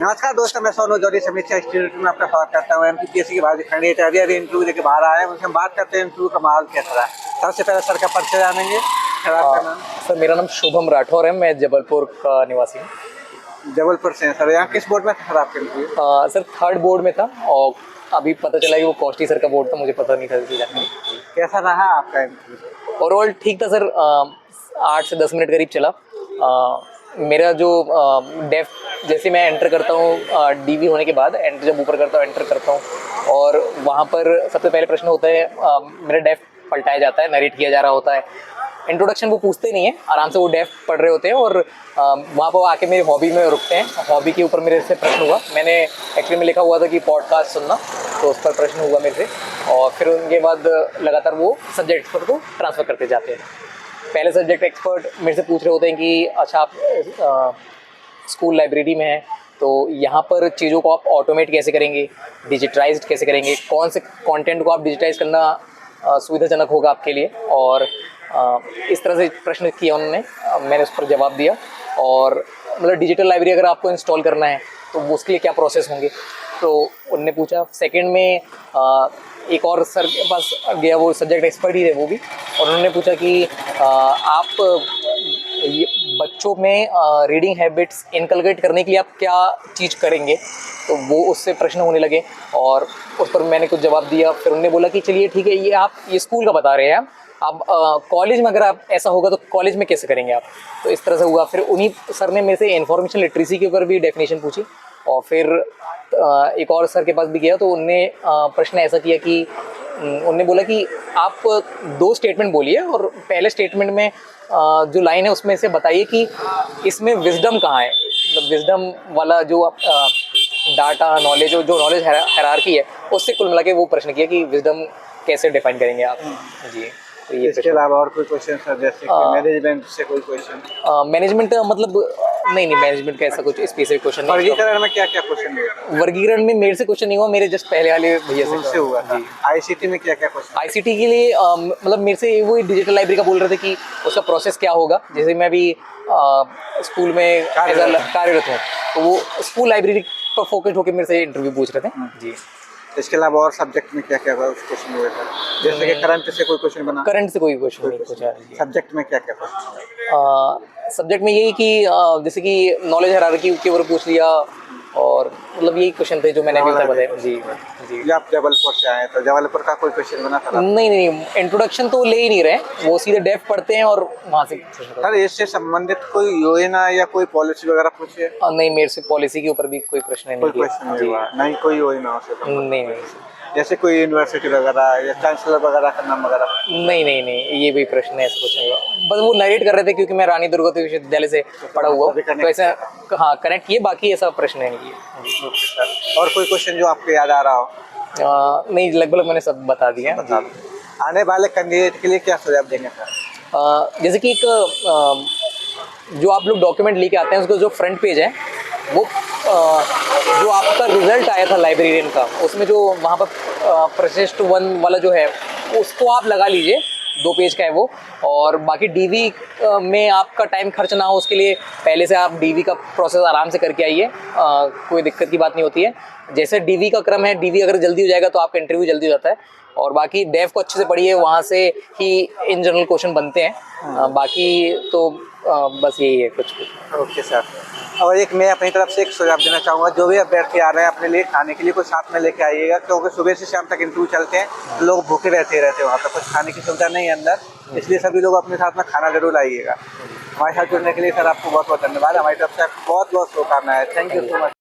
नमस्कार दोस्तों, मैं सोनू जोड़ी समीक्षा इंस्टीट्यूट में आपका स्वागत करता हूँ। एमपीएससी की भारतीय कैंडिडेट अभी इंटरव्यू देके बाहर आए हैं, उनसे हम बात करते हैं इंटरव्यू का माहौल कैसा रहा। सबसे पहले सर का परिचय जानेंगे। सर आपका नाम? सर मेरा नाम शुभम राठौर है, मैं जबलपुर का निवासी हूँ। जबलपुर से हैं सर। यहाँ किस बोर्ड में था सर आपके इंटरव्यू? सर थर्ड बोर्ड में था और अभी पता चला कि वो कॉस्टली सर का बोर्ड था, मुझे पता नहीं था इसलिए जानकारी। कैसा रहा आपका इंटरव्यू? ओवरऑल ठीक था सर, 8 से 10 मिनट करीब चला। मेरा जो डेफ जैसे मैं एंटर करता हूँ डीवी होने के बाद, एंटर जब ऊपर करता हूँ एंटर करता हूँ और वहाँ पर सबसे पहले प्रश्न होता है, मेरा डेफ पलटाया जाता है, नरेट किया जा रहा होता है। इंट्रोडक्शन वो पूछते नहीं है, आराम से वो डेफ पढ़ रहे होते हैं और वहाँ पर आके मेरी हॉबी में रुकते हैं। हॉबी के ऊपर मेरे से प्रश्न हुआ, मैंने एक्चुअली में लिखा हुआ था कि पॉडकास्ट सुनना, तो उस पर प्रश्न हुआ मेरे से और फिर उनके बाद लगातार वो सब्जेक्ट एक्सपर्ट को ट्रांसफ़र करते जाते हैं। पहले सब्जेक्ट एक्सपर्ट मेरे से पूछ रहे होते हैं कि अच्छा आप स्कूल लाइब्रेरी में हैं, तो यहाँ पर चीज़ों को आप ऑटोमेट कैसे करेंगे, डिजिटाइज्ड कैसे करेंगे, कौन से कंटेंट को आप डिजिटाइज करना सुविधाजनक होगा आपके लिए, और इस तरह से प्रश्न किया उन्होंने। मैंने उस पर जवाब दिया और मतलब डिजिटल लाइब्रेरी अगर आपको इंस्टॉल करना है तो वो उसके लिए क्या प्रोसेस होंगे, तो उनने पूछा। सेकंड में एक और सर के पास गया, वो सब्जेक्ट एक्सपर्ट ही थे वो भी, और उन्होंने पूछा कि आप बच्चों में रीडिंग हैबिट्स इनकलकेट करने के लिए आप क्या चीज़ करेंगे, तो वो उससे प्रश्न होने लगे और उस पर मैंने कुछ जवाब दिया। फिर उन्होंने बोला कि चलिए ठीक है, ये आप ये स्कूल का बता रहे हैं, अब कॉलेज में अगर आप ऐसा होगा तो कॉलेज में कैसे करेंगे आप, तो इस तरह से हुआ। फिर उन्हीं सर ने मेरे से इन्फॉर्मेशन लिटरेसी के ऊपर भी डेफिनेशन पूछी और फिर एक और सर के पास भी गया, तो उनने प्रश्न ऐसा किया कि उनने बोला कि आप 2 स्टेटमेंट बोलिए और पहले स्टेटमेंट में जो लाइन है उसमें से बताइए कि इसमें विजडम कहाँ है, मतलब विजडम वाला जो डाटा नॉलेज, जो नॉलेज हायरार्की है, उससे कुल मिला के वो प्रश्न किया कि विजडम कैसे डिफाइन करेंगे आप। जी, तो ये इसके अलावा और कोई क्वेश्चन सर, जैसे कि मैनेजमेंट से कोई क्वेश्चन? मैनेजमेंट मतलब नहीं मैनेजमेंट का ऐसा कुछ स्पेसिफिक क्वेश्चन नहीं। वर्गीकरण में क्या क्या क्वेश्चन हुआ? वर्गीकरण में मेरे से क्वेश्चन नहीं हुआ, मेरे जस्ट पहले वाले भैया उनसे हुआ था। आईसीटी में क्या क्या क्वेश्चन? आईसीटी के लिए मतलब मेरे से वो डिजिटल लाइब्रेरी का बोल रहे थे कि उसका प्रोसेस क्या होगा। जैसे मैं भी स्कूल में कार्यरत हूँ, तो वो स्कूल लाइब्रेरी पर फोकस होकर मेरे से इंटरव्यू पूछ रहे थे। जी, इसके अलावा और सब्जेक्ट में क्या क्या क्वेश्चन हुए थे? जैसे कि करंट से कोई क्वेश्चन बना? करंट से कोई क्वेश्चन नहीं पूछा। सब्जेक्ट में क्या क्या क्वेश्चन? सब्जेक्ट में यही कि जैसे कि नॉलेज हायरार्की के ऊपर पूछ लिया और मतलब यही क्वेश्चन थे जो मैंने अभी तक बताया। जी जी। आप जबलपुर से आए, तो जबलपुर का कोई क्वेश्चन बना था? नहीं इंट्रोडक्शन तो ले ही नहीं रहे, वो सीधे डेफ पढ़ते हैं और वहाँ से। सर इससे संबंधित कोई योजना या कोई पॉलिसी वगैरह पूछी है? नहीं, मेरे से पॉलिसी के ऊपर भी कोई प्रश्न नहीं। कोई क्वेश्चन नहीं हुआ? नहीं कोई योजना से? नहीं, जैसे कोई यूनिवर्सिटी वगैरह या चांसलर वगैरह का नाम वगैरह? नहीं, ये भी प्रश्न ऐसा कुछ नहीं हुआ। बस वो नरेट कर रहे थे क्योंकि मैं रानी दुर्गावती विश्वविद्यालय से पढ़ा हुआ, तो ऐसा हाँ कनेक्ट किए, बाकी ऐसा प्रश्न नहीं किए। और कोई क्वेश्चन जो आपको याद आ रहा हो? नहीं, लगभग मैंने सब बता दिया। आने वाले कैंडिडेट के लिए क्या सुझाव देंगे सर? जैसे कि एक जो आप लोग डॉक्यूमेंट लेके आते हैं, उसका जो फ्रंट पेज है, वो जो आपका रिजल्ट आया था लाइब्रेरियन का, उसमें जो वहाँ पर प्रशिष्ट 1 वाला जो है उसको आप लगा लीजिए, 2 पेज का है वो। और बाकी डीवी में आपका टाइम खर्च ना हो, उसके लिए पहले से आप डीवी का प्रोसेस आराम से करके आइए, कोई दिक्कत की बात नहीं होती है। जैसे डीवी का क्रम है, डीवी अगर जल्दी हो जाएगा तो आपका इंटरव्यू जल्दी हो जाता है। और बाकी डेफ को अच्छे से पढ़िए, वहाँ से ही इन जनरल क्वेश्चन बनते हैं। बाकी तो बस यही है कुछ। Okay sir. और एक मैं अपनी तरफ से एक सुझाव देना चाहूँगा, जो भी अभ्यर्थी आ रहे हैं अपने लिए खाने के लिए कुछ साथ में लेके आइएगा, क्योंकि सुबह से शाम तक इंटरव्यू चलते हैं, तो लोग भूखे रहते हैं, वहाँ पर कुछ खाने की सुविधा नहीं है अंदर, इसलिए सभी लोग अपने साथ में खाना जरूर लाइएगा। हमारे साथ जुड़ने के लिए सर आपको बहुत बहुत धन्यवाद। हमारी तरफ से आपको बहुत बहुत शुभकामनाएं। Thank you so much.